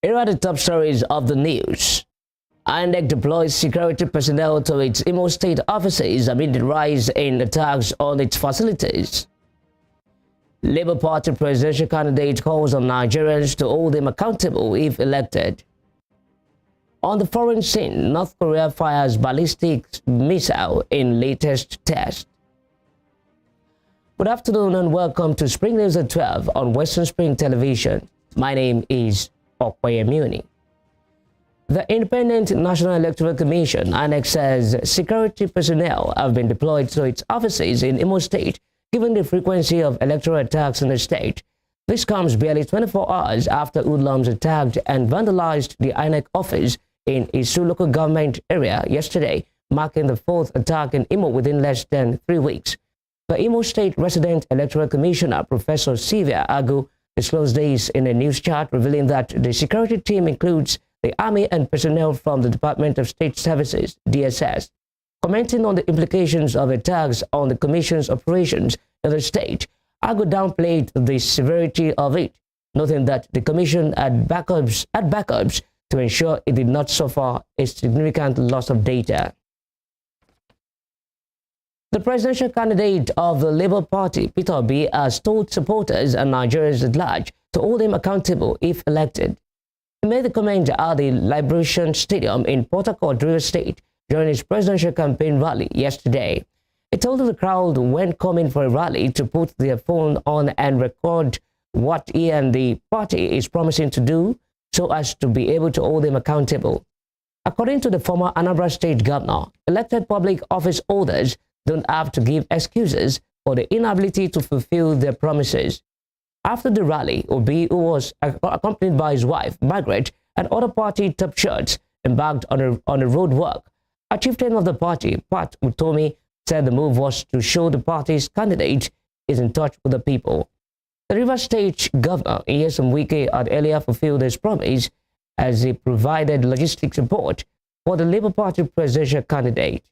Here are the top stories of the news. INEC deploys security personnel to its Imo State offices amid the rise in attacks on its facilities. Labour Party presidential candidate calls on Nigerians to hold him accountable if elected. On the foreign scene, North Korea fires ballistic missile in latest test. Good afternoon and welcome to Spring News at 12 on Western Spring Television. My name is Okwayemuni. The Independent National Electoral Commission, INEC, says security personnel have been deployed to its offices in Imo State, given the frequency of electoral attacks in the state. This comes barely 24 hours after hoodlums attacked and vandalized the INEC office in Isu local government area yesterday, marking the fourth attack in Imo within less than 3 weeks. The Imo State Resident Electoral Commissioner, Professor Sylvia Agu, disclosed this in a news chart, revealing that the security team includes the Army and personnel from the Department of State Services, DSS. Commenting on the implications of attacks on the Commission's operations in the state, Agu downplayed the severity of it, noting that the Commission had backups to ensure it did not suffer a significant loss of data. The presidential candidate of the Labour Party, Peter Obi, has told supporters and Nigerians at large to hold him accountable if elected. He made the comment at the Liberation Stadium in Port Harcourt, Rivers State, during his presidential campaign rally yesterday. He told the crowd when coming for a rally to put their phone on and record what he and the party is promising to do so as to be able to hold him accountable. According to the former Anambra State governor, elected public office holders don't have to give excuses for the inability to fulfill their promises. After the rally, Obi, who was accompanied by his wife, Margaret, and other party top shots, embarked on a road walk. A chieftain of the party, Pat Utomi, said the move was to show the party's candidate is in touch with the people. The Rivers State governor, Nyesom Wike, had earlier fulfilled his promise as he provided logistic support for the Labour Party presidential candidate.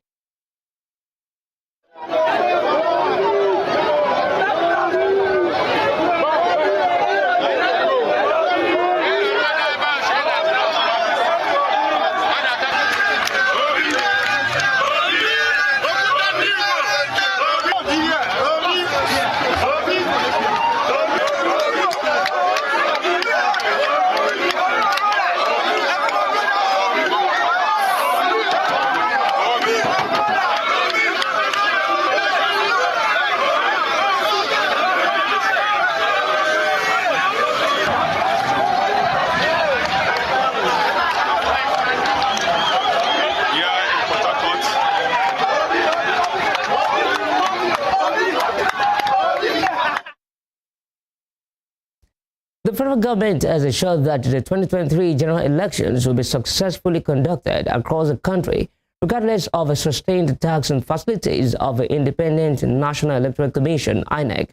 The federal government has assured that the 2023 general elections will be successfully conducted across the country, regardless of a sustained attacks on facilities of the Independent National Electoral Commission, INEC.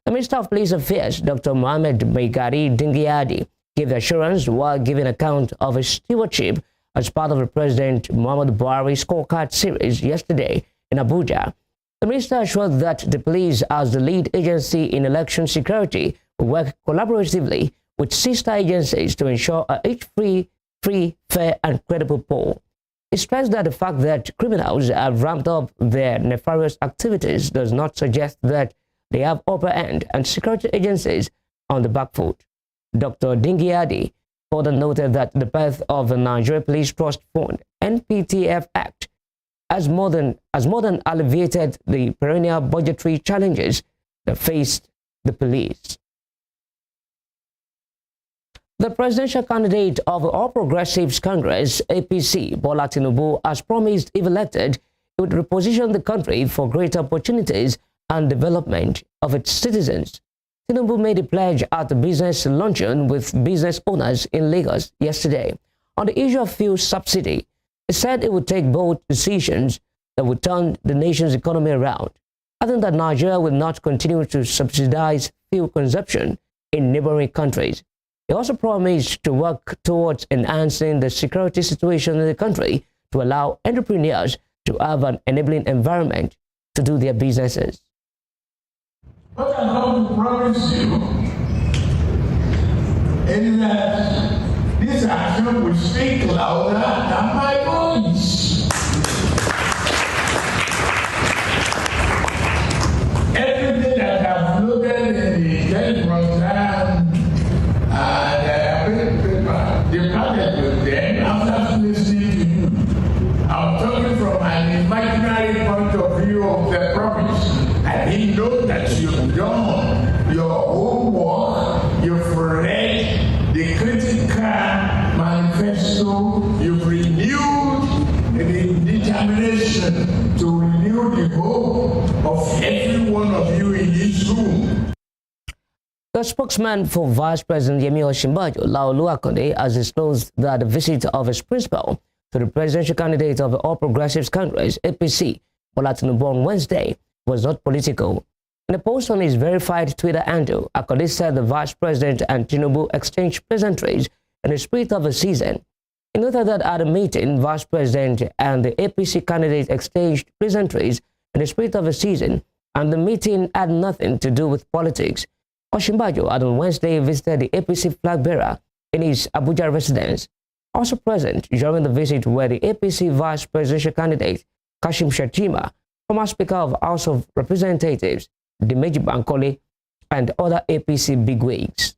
The Minister of Police Affairs, Dr. Mohammed Maigari Dingyadi, gave the assurance while giving account of his stewardship as part of the President Muhammadu Buhari scorecard series yesterday in Abuja. The minister assured that the police, as the lead agency in election security, will work collaboratively with sister agencies to ensure a free, fair, and credible poll. He stressed that the fact that criminals have ramped up their nefarious activities does not suggest that they have upper hand and security agencies on the back foot. Dr. Dingyadi further noted that the birth of the Nigeria Police Trust Fund (NPTF) Act has more than alleviated the perennial budgetary challenges that faced the police. The presidential candidate of the All Progressives Congress, APC, Bola Tinubu, has promised, if elected, he would reposition the country for greater opportunities and development of its citizens. Tinubu made a pledge at the business luncheon with business owners in Lagos yesterday on the issue of fuel subsidy. He said it would take bold decisions that would turn the nation's economy around, adding that Nigeria will not continue to subsidize fuel consumption in neighboring countries. He also promised to work towards enhancing the security situation in the country to allow entrepreneurs to have an enabling environment to do their businesses. What I'm going to promise you is that this This action will speak louder than my voice. Everything that I've loaded in the teleprompter and I departed with them after listening to you. I'm talking from an imaginary point of view of the promise. I didn't know that you've done your homework, you've read the critical manifesto, you've renewed the determination to renew the hope of every one of you in this room. The spokesman for Vice President Yemi Osinbajo, Laolu Akonde, has disclosed that the visit of his principal to the presidential candidate of the All Progressives Congress, APC, Bola Tinubu on Wednesday, was not political. In a post on his verified Twitter handle, Akonde said the Vice President and Tinubu exchanged pleasantries in the spirit of the season. He noted that at the meeting, Vice President and the APC candidate exchanged pleasantries in the spirit of the season, and the meeting had nothing to do with politics. Osinbajo had on Wednesday visited the APC flag bearer in his Abuja residence. Also present during the visit were the APC vice presidential candidate Kashim Shettima, former Speaker of House of Representatives Dimeji Bankole, and other APC bigwigs.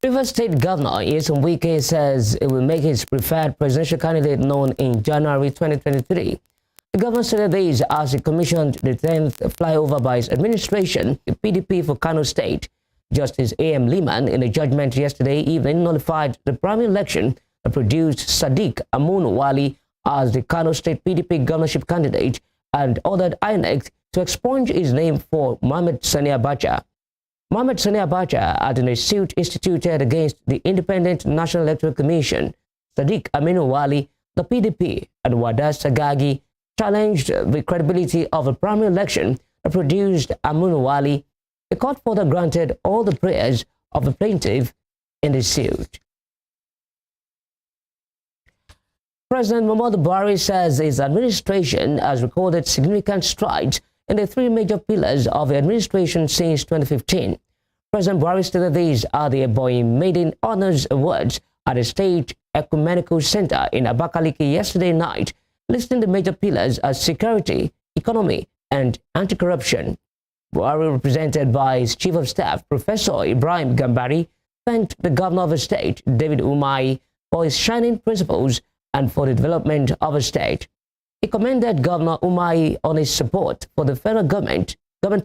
Rivers State Governor Nyesom Wike says it will make his preferred presidential candidate known in January 2023. The governor said this as he commissioned the 10th flyover by his administration, the PDP for Kano State. Justice A.M. Liman, in a judgment yesterday evening, nullified the primary election that produced Sadiq Amun Wali as the Kano State PDP governorship candidate and ordered INEC to expunge his name for Mohammed Sani Abacha. Mohammed Sani Abacha had in a suit instituted against the Independent National Electoral Commission, Sadiq Aminu Wali, the PDP, and Wadas Sagagi challenged the credibility of a primary election that produced Aminu Wali. The court further granted all the prayers of the plaintiff in the suit. President Muhammadu Buhari says his administration has recorded significant strides in the three major pillars of the administration since 2015. President Buhari stated these are the Eboyi Maiden Honors Awards at the State Ecumenical Center in Abakaliki yesterday night, listing the major pillars as security, economy, and anti-corruption. Buhari, represented by his Chief of Staff, Professor Ibrahim Gambari, thanked the Governor of the state, David Umahi, for his shining principles and for the development of the state. He commended Governor Umahi on his support for the federal government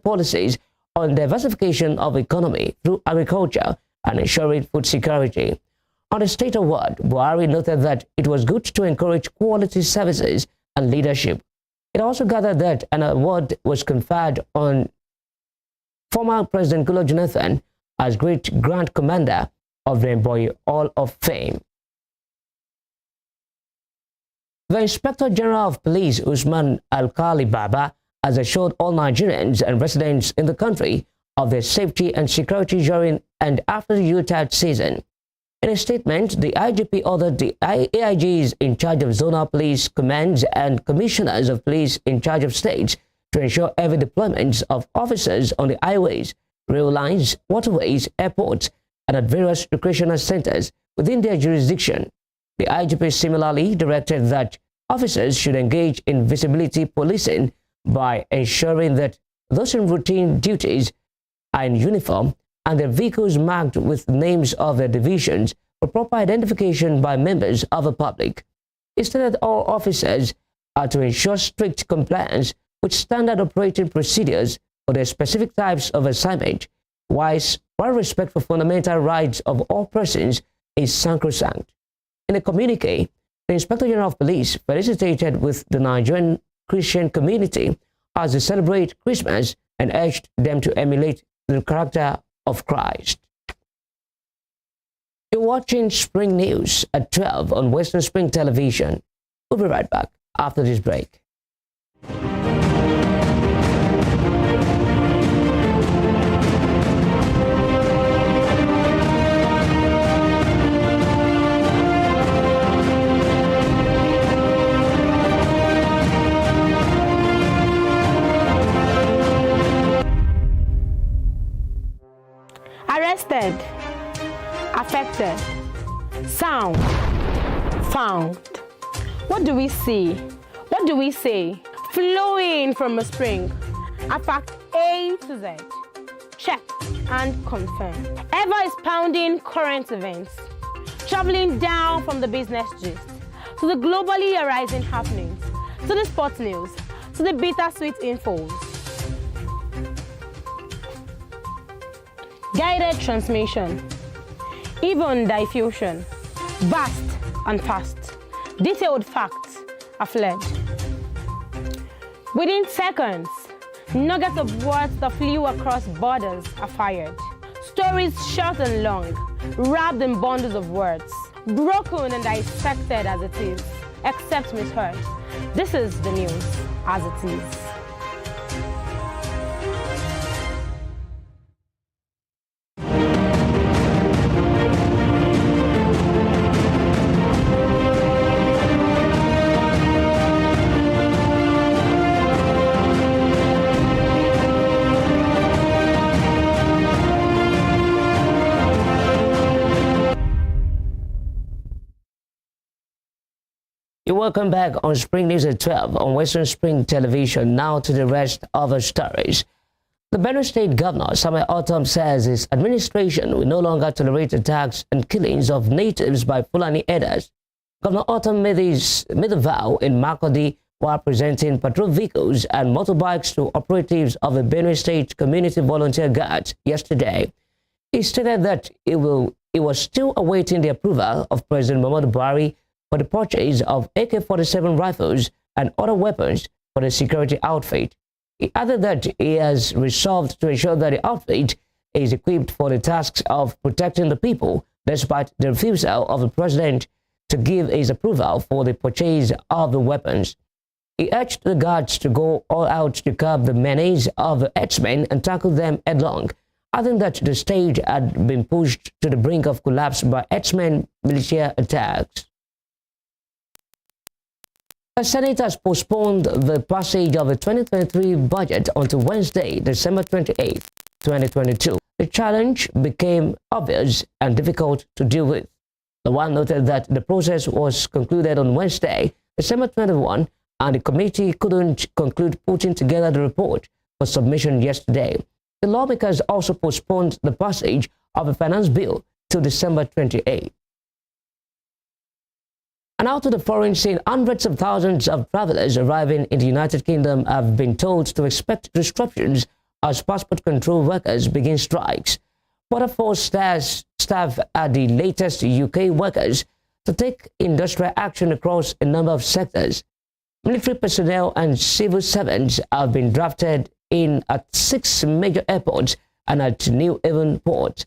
policies on diversification of the economy through agriculture and ensuring food security. On the state award, Buhari noted that it was good to encourage quality services and leadership. It also gathered that an award was conferred on former President Goodluck Jonathan as Great Grand Commander of the Eboyi Hall of Fame. The Inspector General of Police, Usman Alkali Baba, has assured all Nigerians and residents in the country of their safety and security during and after the Yuletide season. In a statement, the IGP ordered the AIGs in charge of zonal police commands and commissioners of police in charge of states to ensure heavy deployments of officers on the highways rail lines, waterways, airports, and at various recreational centers within their jurisdiction. The IGP similarly directed that officers should engage in visibility policing by ensuring that those in routine duties are in uniform and their vehicles marked with names of their divisions for proper identification by members of the public. He stated that all officers are to ensure strict compliance with standard operating procedures for their specific types of assignment, while respect for fundamental rights of all persons is sacrosanct. In a communique, the Inspector General of Police felicitated with the Nigerian Christian community as they celebrate Christmas and urged them to emulate the character of Christ. You're watching Spring News at 12 on Western Spring Television. We'll be right back after this break. Arrested, affected, sound, found. What do we see? What do we say? Flowing from a spring. A fact A to Z. Check and confirm. Ever expounding current events. Traveling down from the business gist to the globally arising happenings, to the sports news, to the bittersweet infos. Guided transmission, even diffusion, vast and fast, detailed facts are fled. Within seconds, nuggets of words that flew across borders are fired. Stories short and long, wrapped in bundles of words, broken and dissected as it is, except misheard. This is the news as it is. You're welcome back on Spring News at 12 on Western Spring Television. Now to the rest of the stories. The Benue State Governor, Samuel Ortom, says his administration will no longer tolerate attacks and killings of natives by Fulani herders. Governor Ortom made the vow in Makurdi while presenting patrol vehicles and motorbikes to operatives of the Benue State Community Volunteer Guard yesterday. He stated that he was still awaiting the approval of President Muhammadu Buhari for the purchase of AK-47 rifles and other weapons for the security outfit. He added that he has resolved to ensure that the outfit is equipped for the tasks of protecting the people, despite the refusal of the president to give his approval for the purchase of the weapons. He urged the guards to go all out to curb the menace of the herdsmen and tackle them headlong, adding that the state had been pushed to the brink of collapse by herdsmen militia attacks. The Senate has postponed the passage of the 2023 budget until Wednesday, December 28, 2022. The challenge became obvious and difficult to deal with. The one noted that the process was concluded on Wednesday, December 21, and the committee couldn't conclude putting together the report for submission yesterday. The lawmakers also postponed the passage of the finance bill to December 28. And out to the foreign scene, hundreds of thousands of travelers arriving in the United Kingdom have been told to expect disruptions as passport control workers begin strikes. Border Force staff at the latest UK workers to take industrial action across a number of sectors. Military personnel and civil servants have been drafted in at 6 major airports and at New Haven Port.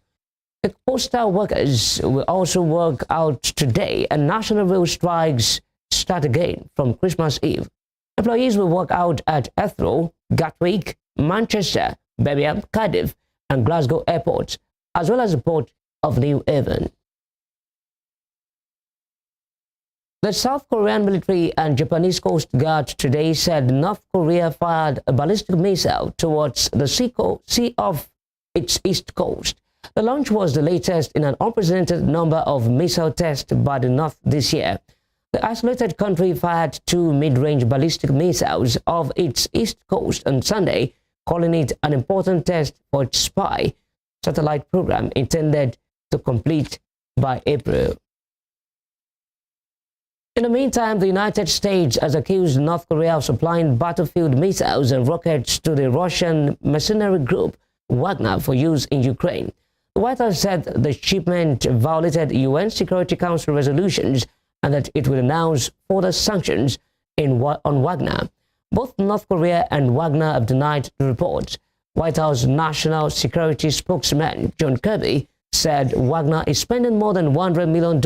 The postal workers will also work out today, and national rail strikes start again from Christmas Eve. Employees will work out at Heathrow, Gatwick, Manchester, Birmingham, Cardiff, and Glasgow airports, as well as the port of New Haven. The South Korean military and Japanese Coast Guard today said North Korea fired a ballistic missile towards the Sea of its east coast. The launch was the latest in an unprecedented number of missile tests by the North this year. The isolated country fired 2 mid-range ballistic missiles off its east coast on Sunday, calling it an important test for its spy satellite program intended to complete by April. In the meantime, the United States has accused North Korea of supplying battlefield missiles and rockets to the Russian mercenary group Wagner for use in Ukraine. The White House said the shipment violated UN Security Council resolutions and that it will announce further sanctions on Wagner. Both North Korea and Wagner have denied the reports. White House National Security spokesman John Kirby said Wagner is spending more than $100 million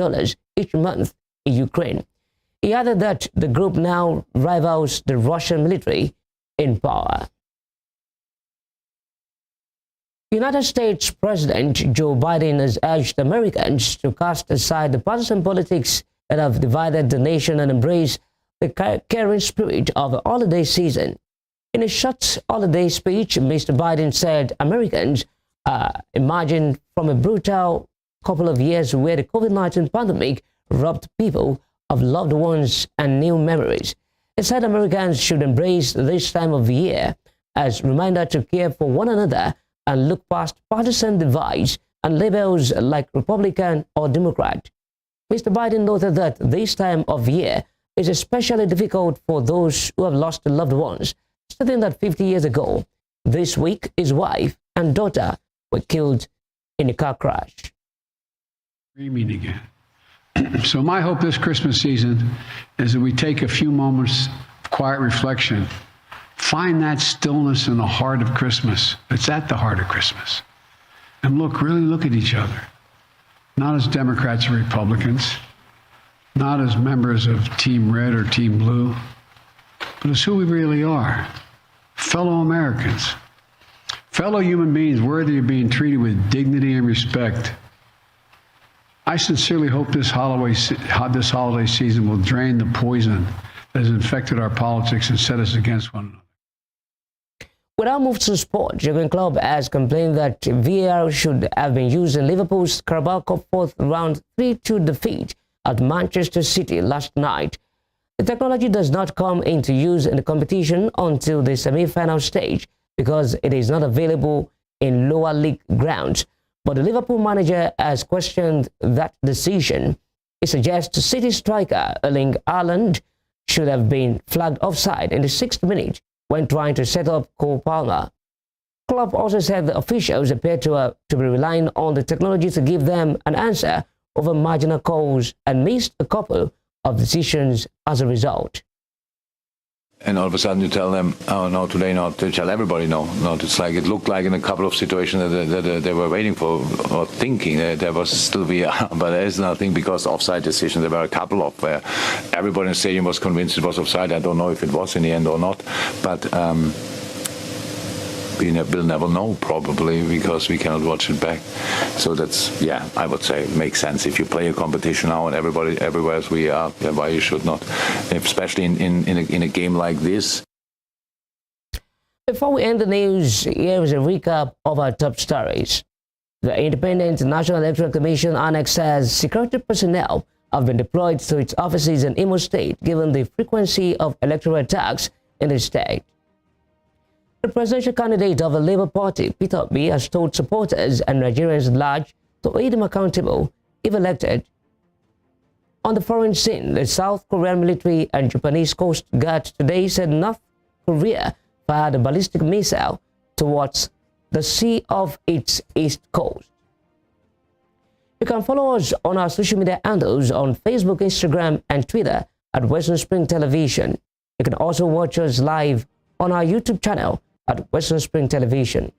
each month in Ukraine. He added that the group now rivals the Russian military in power. United States President Joe Biden has urged Americans to cast aside the partisan politics that have divided the nation and embrace the caring spirit of the holiday season. In a short holiday speech, Mr. Biden said Americans emerging from a brutal couple of years where the COVID-19 pandemic robbed people of loved ones and new memories. He said Americans should embrace this time of year as a reminder to care for one another and look past partisan divides and labels like Republican or Democrat. Mr. Biden noted that this time of year is especially difficult for those who have lost loved ones, stating that 50 years ago, this week, his wife and daughter were killed in a car crash. Dreaming again. So my hope this Christmas season is that we take a few moments of quiet reflection, find that stillness in the heart of Christmas. It's at the heart of Christmas. And really look at each other, not as Democrats or Republicans, not as members of Team Red or Team Blue, but as who we really are, fellow Americans, fellow human beings worthy of being treated with dignity and respect. I sincerely hope this holiday season will drain the poison that has infected our politics and set us against one another. We now move to sport. Jurgen Klopp has complained that VAR should have been used in Liverpool's Carabao Cup fourth round 3-2 defeat at Manchester City last night. The technology does not come into use in the competition until the semi-final stage because it is not available in lower league grounds. But the Liverpool manager has questioned that decision. He suggests City striker Erling Haaland should have been flagged offside in the 6th minute when trying to set up Cole Palmer. Klopp also said the officials appear to be relying on the technology to give them an answer over marginal calls and missed a couple of decisions as a result. And all of a sudden you tell them, oh no, today not, to tell everybody no. It's like it looked like in a couple of situations that they were waiting for or thinking there was still VR, but there is nothing because offside decisions. There were a couple of where everybody in the stadium was convinced it was offside. I don't know if it was in the end or not, but we'll never know probably because we cannot watch it back. So that's, yeah, I would say it makes sense. If you play a competition now and everybody everywhere as we are, yeah, why you should not, especially in a game like this. Before we end the news, here is a recap of our top stories. The Independent National Electoral Commission Annex says security personnel have been deployed to its offices in Imo State given the frequency of electoral attacks in the state. The presidential candidate of the Labour Party, Peter Obi, has told supporters and Nigerians at large to hold him accountable if elected. On the foreign scene, the South Korean military and Japanese Coast Guard today said North Korea fired a ballistic missile towards the sea of its east coast. You can follow us on our social media handles on Facebook, Instagram, and Twitter at Western Spring Television. You can also watch us live on our YouTube channel at Western Spring Television.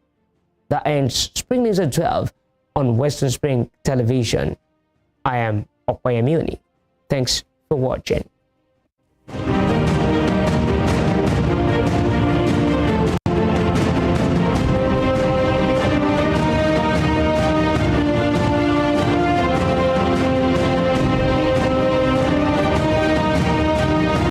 That ends Spring News at 12 on Western Spring Television. I am Opayamuni. Thanks for watching.